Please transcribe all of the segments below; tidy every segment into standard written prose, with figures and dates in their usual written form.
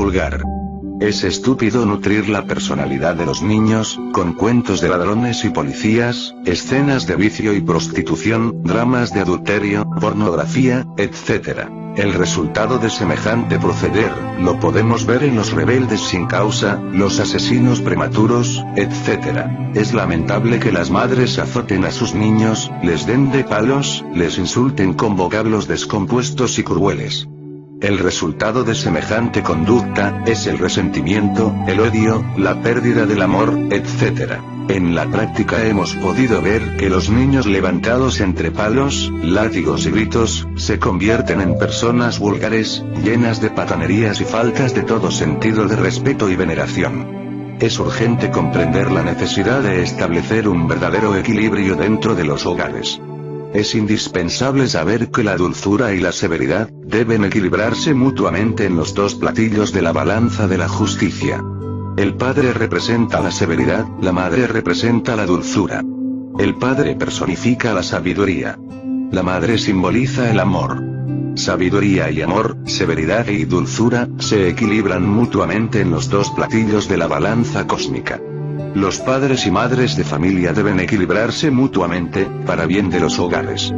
vulgar. Es estúpido nutrir la personalidad de los niños, con cuentos de ladrones y policías, escenas de vicio y prostitución, dramas de adulterio, pornografía, etc. El resultado de semejante proceder, lo podemos ver en los rebeldes sin causa, los asesinos prematuros, etc. Es lamentable que las madres azoten a sus niños, les den de palos, les insulten con vocablos descompuestos y crueles. El resultado de semejante conducta, es el resentimiento, el odio, la pérdida del amor, etc. En la práctica hemos podido ver que los niños levantados entre palos, látigos y gritos, se convierten en personas vulgares, llenas de patanerías y faltas de todo sentido de respeto y veneración. Es urgente comprender la necesidad de establecer un verdadero equilibrio dentro de los hogares. Es indispensable saber que la dulzura y la severidad, deben equilibrarse mutuamente en los dos platillos de la balanza de la justicia. El padre representa la severidad, la madre representa la dulzura. El padre personifica la sabiduría. La madre simboliza el amor. Sabiduría y amor, severidad y dulzura, se equilibran mutuamente en los dos platillos de la balanza cósmica. Los padres y madres de familia deben equilibrarse mutuamente, para bien de los hogares.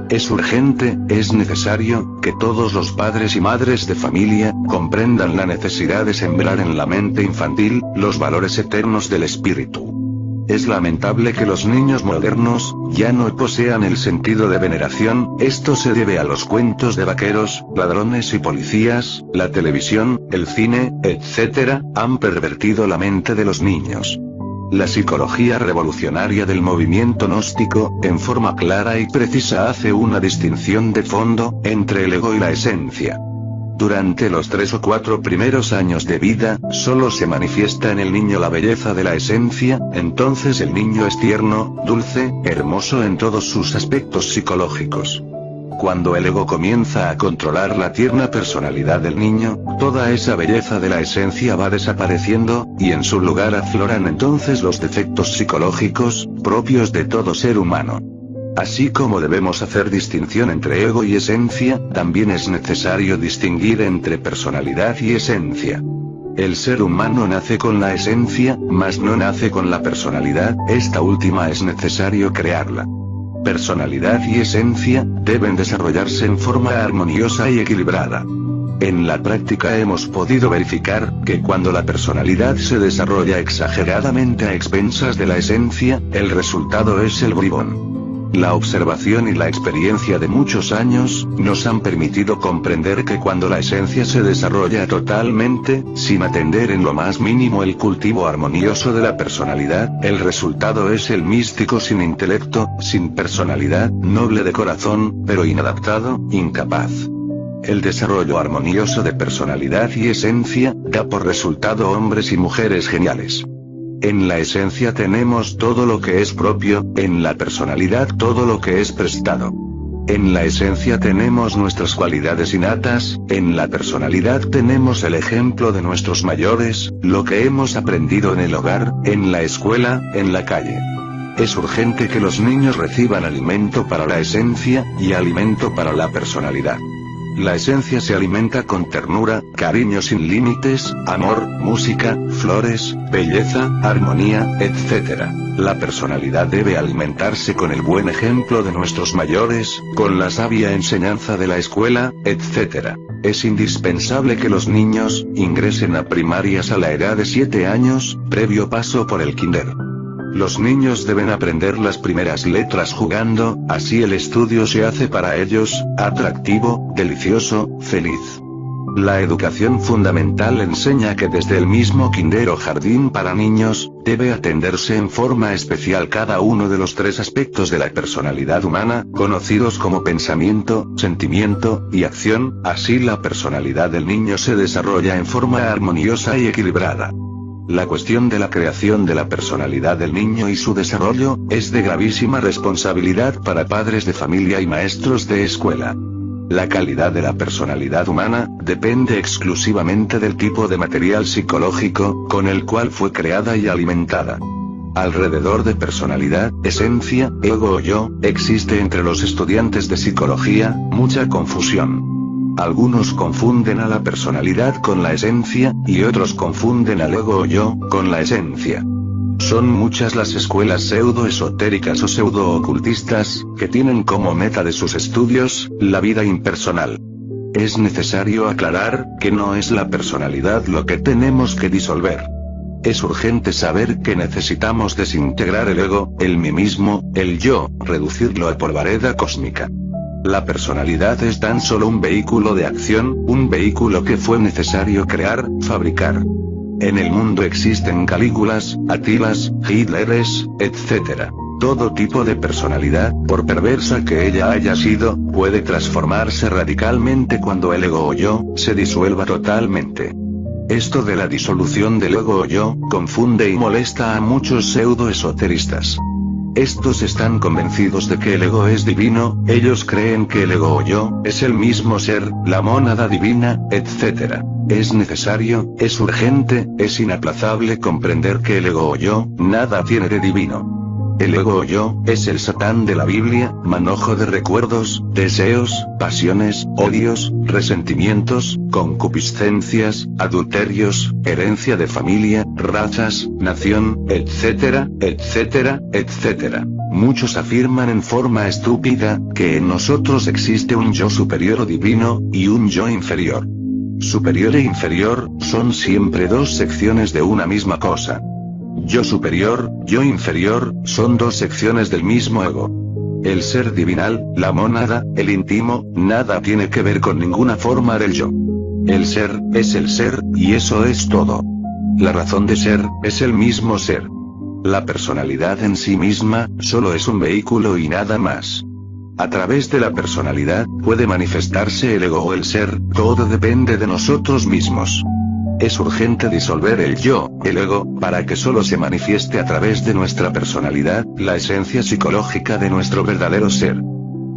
Es urgente, es necesario, que todos los padres y madres de familia, comprendan la necesidad de sembrar en la mente infantil, los valores eternos del espíritu. Es lamentable que los niños modernos, ya no posean el sentido de veneración, esto se debe a los cuentos de vaqueros, ladrones y policías, la televisión, el cine, etc., han pervertido la mente de los niños. La psicología revolucionaria del movimiento gnóstico, en forma clara y precisa hace una distinción de fondo, entre el ego y la esencia. Durante los 3 o 4 primeros años de vida, solo se manifiesta en el niño la belleza de la esencia, entonces el niño es tierno, dulce, hermoso en todos sus aspectos psicológicos. Cuando el ego comienza a controlar la tierna personalidad del niño, toda esa belleza de la esencia va desapareciendo, y en su lugar afloran entonces los defectos psicológicos, propios de todo ser humano. Así como debemos hacer distinción entre ego y esencia, también es necesario distinguir entre personalidad y esencia. El ser humano nace con la esencia, mas no nace con la personalidad, esta última es necesario crearla. Personalidad y esencia, deben desarrollarse en forma armoniosa y equilibrada. En la práctica hemos podido verificar, que cuando la personalidad se desarrolla exageradamente a expensas de la esencia, el resultado es el bribón. La observación y la experiencia de muchos años, nos han permitido comprender que cuando la esencia se desarrolla totalmente, sin atender en lo más mínimo el cultivo armonioso de la personalidad, el resultado es el místico sin intelecto, sin personalidad, noble de corazón, pero inadaptado, incapaz. El desarrollo armonioso de personalidad y esencia, da por resultado hombres y mujeres geniales. En la esencia tenemos todo lo que es propio, en la personalidad todo lo que es prestado. En la esencia tenemos nuestras cualidades innatas, en la personalidad tenemos el ejemplo de nuestros mayores, lo que hemos aprendido en el hogar, en la escuela, en la calle. Es urgente que los niños reciban alimento para la esencia, y alimento para la personalidad. La esencia se alimenta con ternura, cariño sin límites, amor, música, flores, belleza, armonía, etc. La personalidad debe alimentarse con el buen ejemplo de nuestros mayores, con la sabia enseñanza de la escuela, etc. Es indispensable que los niños, ingresen a primarias a la edad de 7 años, previo paso por el kinder. Los niños deben aprender las primeras letras jugando, así el estudio se hace para ellos, atractivo, delicioso, feliz. La educación fundamental enseña que desde el mismo kinder o jardín para niños, debe atenderse en forma especial cada uno de los 3 aspectos de la personalidad humana, conocidos como pensamiento, sentimiento, y acción, así la personalidad del niño se desarrolla en forma armoniosa y equilibrada. La cuestión de la creación de la personalidad del niño y su desarrollo, es de gravísima responsabilidad para padres de familia y maestros de escuela. La calidad de la personalidad humana, depende exclusivamente del tipo de material psicológico, con el cual fue creada y alimentada. Alrededor de personalidad, esencia, ego o yo, existe entre los estudiantes de psicología, mucha confusión. Algunos confunden a la personalidad con la esencia, y otros confunden al ego o yo, con la esencia. Son muchas las escuelas pseudo-esotéricas o pseudo-ocultistas, que tienen como meta de sus estudios, la vida impersonal. Es necesario aclarar, que no es la personalidad lo que tenemos que disolver. Es urgente saber que necesitamos desintegrar el ego, el mí mismo, el yo, reducirlo a polvareda cósmica. La personalidad es tan solo un vehículo de acción, un vehículo que fue necesario crear, fabricar. En el mundo existen Calígulas, Atilas, Hitleres, etc. Todo tipo de personalidad, por perversa que ella haya sido, puede transformarse radicalmente cuando el ego o yo, se disuelva totalmente. Esto de la disolución del ego o yo, confunde y molesta a muchos pseudo-esoteristas. Estos están convencidos de que el ego es divino, ellos creen que el ego o yo, es el mismo ser, la mónada divina, etc. Es necesario, es urgente, es inaplazable comprender que el ego o yo, nada tiene de divino. El ego o yo, es el Satán de la Biblia, manojo de recuerdos, deseos, pasiones, odios, resentimientos, concupiscencias, adulterios, herencia de familia, razas, nación, etcétera, etcétera, etcétera. Muchos afirman en forma estúpida, que en nosotros existe un yo superior o divino, y un yo inferior. Superior e inferior, son siempre dos secciones de una misma cosa. Yo superior, yo inferior, son dos secciones del mismo ego. El ser divinal, la mónada, el íntimo, nada tiene que ver con ninguna forma del yo. El ser, es el ser, y eso es todo. La razón de ser, es el mismo ser. La personalidad en sí misma, solo es un vehículo y nada más. A través de la personalidad, puede manifestarse el ego o el ser, todo depende de nosotros mismos. Es urgente disolver el yo, el ego, para que solo se manifieste a través de nuestra personalidad, la esencia psicológica de nuestro verdadero ser.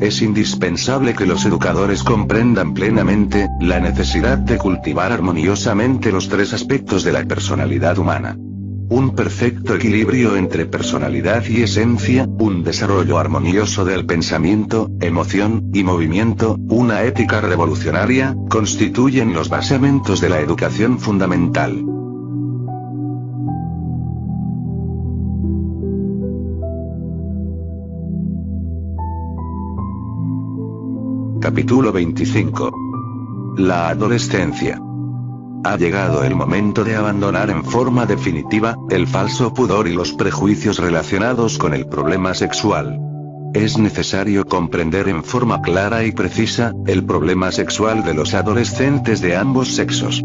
Es indispensable que los educadores comprendan plenamente, la necesidad de cultivar armoniosamente los tres aspectos de la personalidad humana. Un perfecto equilibrio entre personalidad y esencia, un desarrollo armonioso del pensamiento, emoción, y movimiento, una ética revolucionaria, constituyen los basamentos de la educación fundamental. Capítulo 25. La adolescencia. Ha llegado el momento de abandonar en forma definitiva, el falso pudor y los prejuicios relacionados con el problema sexual. Es necesario comprender en forma clara y precisa, el problema sexual de los adolescentes de ambos sexos.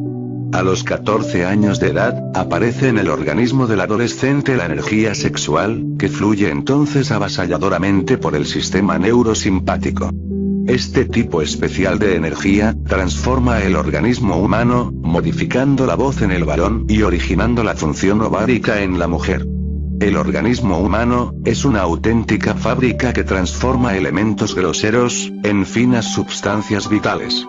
A los 14 años de edad, aparece en el organismo del adolescente la energía sexual, que fluye entonces avasalladoramente por el sistema neurosimpático. Este tipo especial de energía, transforma el organismo humano, modificando la voz en el varón y originando la función ovárica en la mujer. El organismo humano, es una auténtica fábrica que transforma elementos groseros, en finas sustancias vitales.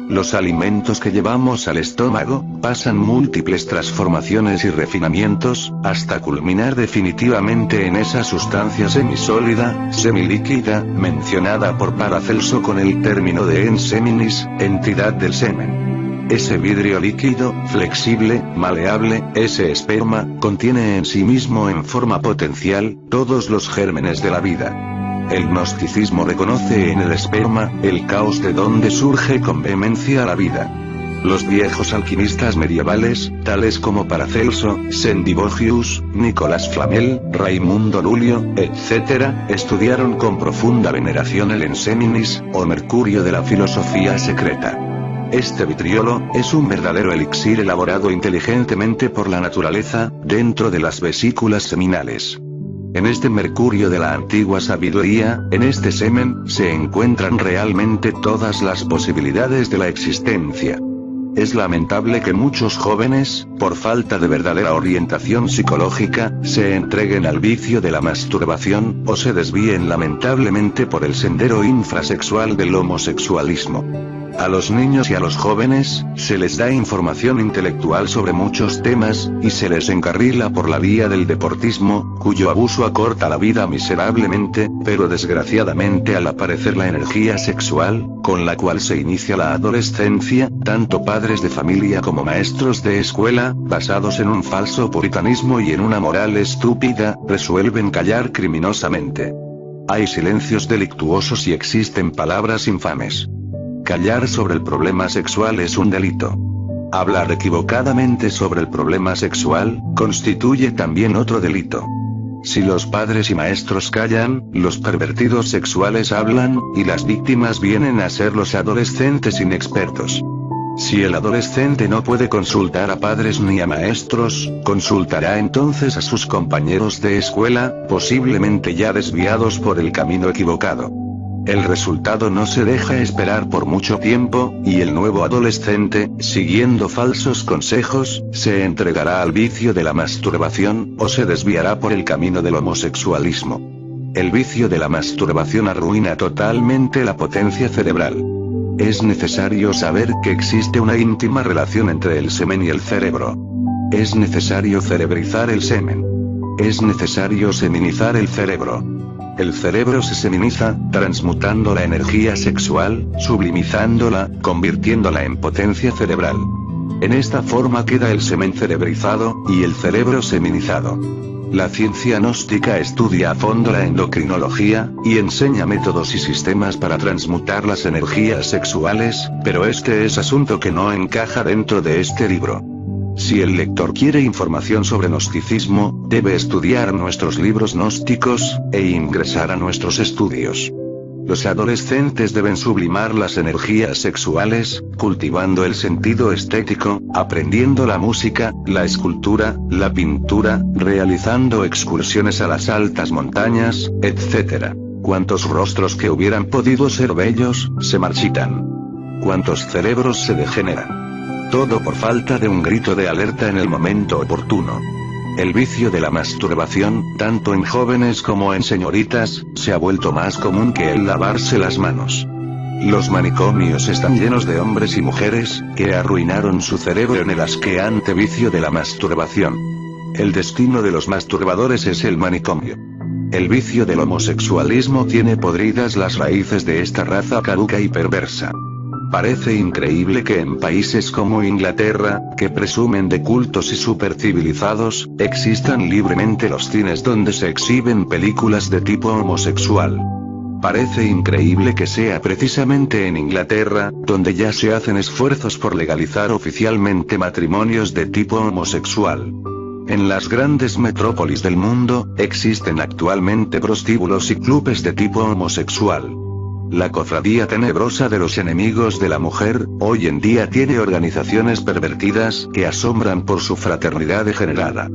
Los alimentos que llevamos al estómago, pasan múltiples transformaciones y refinamientos, hasta culminar definitivamente en esa sustancia semisólida, semilíquida, mencionada por Paracelso con el término de ens seminis, entidad del semen. Ese vidrio líquido, flexible, maleable, ese esperma, contiene en sí mismo en forma potencial, todos los gérmenes de la vida. El gnosticismo reconoce en el esperma, el caos de donde surge con vehemencia la vida. Los viejos alquimistas medievales, tales como Paracelso, Sendivogius, Nicolás Flamel, Raimundo Lulio, etc., estudiaron con profunda veneración el enseminis, o mercurio de la filosofía secreta. Este vitriolo, es un verdadero elixir elaborado inteligentemente por la naturaleza, dentro de las vesículas seminales. En este mercurio de la antigua sabiduría, en este semen, se encuentran realmente todas las posibilidades de la existencia. Es lamentable que muchos jóvenes, por falta de verdadera orientación psicológica, se entreguen al vicio de la masturbación, o se desvíen lamentablemente por el sendero infrasexual del homosexualismo. A los niños y a los jóvenes, se les da información intelectual sobre muchos temas, y se les encarrila por la vía del deportismo, cuyo abuso acorta la vida miserablemente, pero desgraciadamente al aparecer la energía sexual, con la cual se inicia la adolescencia, tanto padres de familia como maestros de escuela, basados en un falso puritanismo y en una moral estúpida, resuelven callar criminosamente. Hay silencios delictuosos y existen palabras infames. Callar sobre el problema sexual es un delito. Hablar equivocadamente sobre el problema sexual, constituye también otro delito. Si los padres y maestros callan, los pervertidos sexuales hablan, y las víctimas vienen a ser los adolescentes inexpertos. Si el adolescente no puede consultar a padres ni a maestros, consultará entonces a sus compañeros de escuela, posiblemente ya desviados por el camino equivocado. El resultado no se deja esperar por mucho tiempo, y el nuevo adolescente, siguiendo falsos consejos, se entregará al vicio de la masturbación, o se desviará por el camino del homosexualismo. El vicio de la masturbación arruina totalmente la potencia cerebral. Es necesario saber que existe una íntima relación entre el semen y el cerebro. Es necesario cerebrizar el semen. Es necesario seminizar el cerebro. El cerebro se seminiza, transmutando la energía sexual, sublimizándola, convirtiéndola en potencia cerebral. En esta forma queda el semen cerebrizado, y el cerebro seminizado. La ciencia gnóstica estudia a fondo la endocrinología, y enseña métodos y sistemas para transmutar las energías sexuales, pero este es asunto que no encaja dentro de este libro. Si el lector quiere información sobre gnosticismo, debe estudiar nuestros libros gnósticos, e ingresar a nuestros estudios. Los adolescentes deben sublimar las energías sexuales, cultivando el sentido estético, aprendiendo la música, la escultura, la pintura, realizando excursiones a las altas montañas, etc. Cuantos rostros que hubieran podido ser bellos, se marchitan. Cuantos cerebros se degeneran. Todo por falta de un grito de alerta en el momento oportuno. El vicio de la masturbación, tanto en jóvenes como en señoritas, se ha vuelto más común que el lavarse las manos. Los manicomios están llenos de hombres y mujeres, que arruinaron su cerebro en el asqueante vicio de la masturbación. El destino de los masturbadores es el manicomio. El vicio del homosexualismo tiene podridas las raíces de esta raza caduca y perversa. Parece increíble que en países como Inglaterra, que presumen de cultos y supercivilizados, existan libremente los cines donde se exhiben películas de tipo homosexual. Parece increíble que sea precisamente en Inglaterra, donde ya se hacen esfuerzos por legalizar oficialmente matrimonios de tipo homosexual. En las grandes metrópolis del mundo, existen actualmente prostíbulos y clubes de tipo homosexual. La cofradía tenebrosa de los enemigos de la mujer, hoy en día tiene organizaciones pervertidas que asombran por su fraternidad degenerada.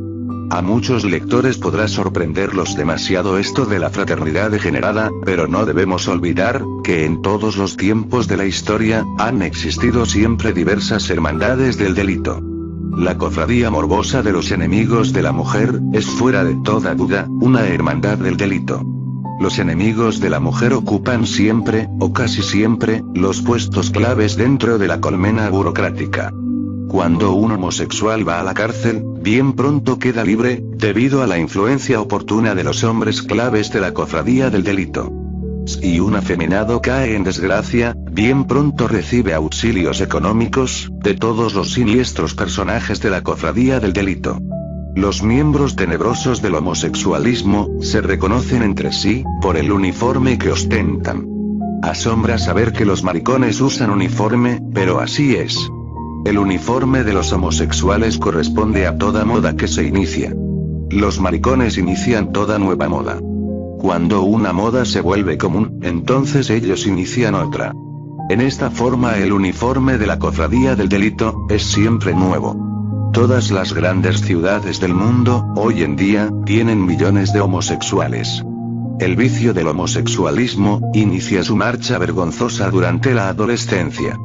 A muchos lectores podrá sorprenderlos demasiado esto de la fraternidad degenerada, pero no debemos olvidar, que en todos los tiempos de la historia, han existido siempre diversas hermandades del delito. La cofradía morbosa de los enemigos de la mujer, es fuera de toda duda, una hermandad del delito. Los enemigos de la mujer ocupan siempre, o casi siempre, los puestos claves dentro de la colmena burocrática. Cuando un homosexual va a la cárcel, bien pronto queda libre, debido a la influencia oportuna de los hombres claves de la cofradía del delito. Si un afeminado cae en desgracia, bien pronto recibe auxilios económicos, de todos los siniestros personajes de la cofradía del delito. Los miembros tenebrosos del homosexualismo, se reconocen entre sí, por el uniforme que ostentan. Asombra saber que los maricones usan uniforme, pero así es. El uniforme de los homosexuales corresponde a toda moda que se inicia. Los maricones inician toda nueva moda. Cuando una moda se vuelve común, entonces ellos inician otra. En esta forma el uniforme de la cofradía del delito, es siempre nuevo. Todas las grandes ciudades del mundo, hoy en día, tienen millones de homosexuales. El vicio del homosexualismo, inicia su marcha vergonzosa durante la adolescencia.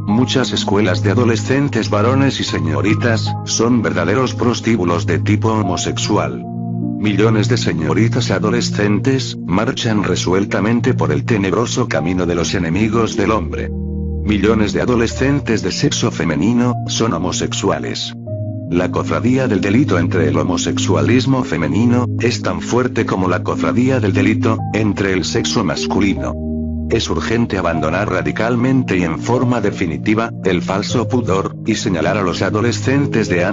Muchas escuelas de adolescentes varones y señoritas, son verdaderos prostíbulos de tipo homosexual. Millones de señoritas adolescentes, marchan resueltamente por el tenebroso camino de los enemigos del hombre. Millones de adolescentes de sexo femenino son homosexuales. La cofradía del delito entre el homosexualismo femenino es tan fuerte como la cofradía del delito entre el sexo masculino. Es urgente abandonar radicalmente y en forma definitiva el falso pudor y señalar a los adolescentes de ambos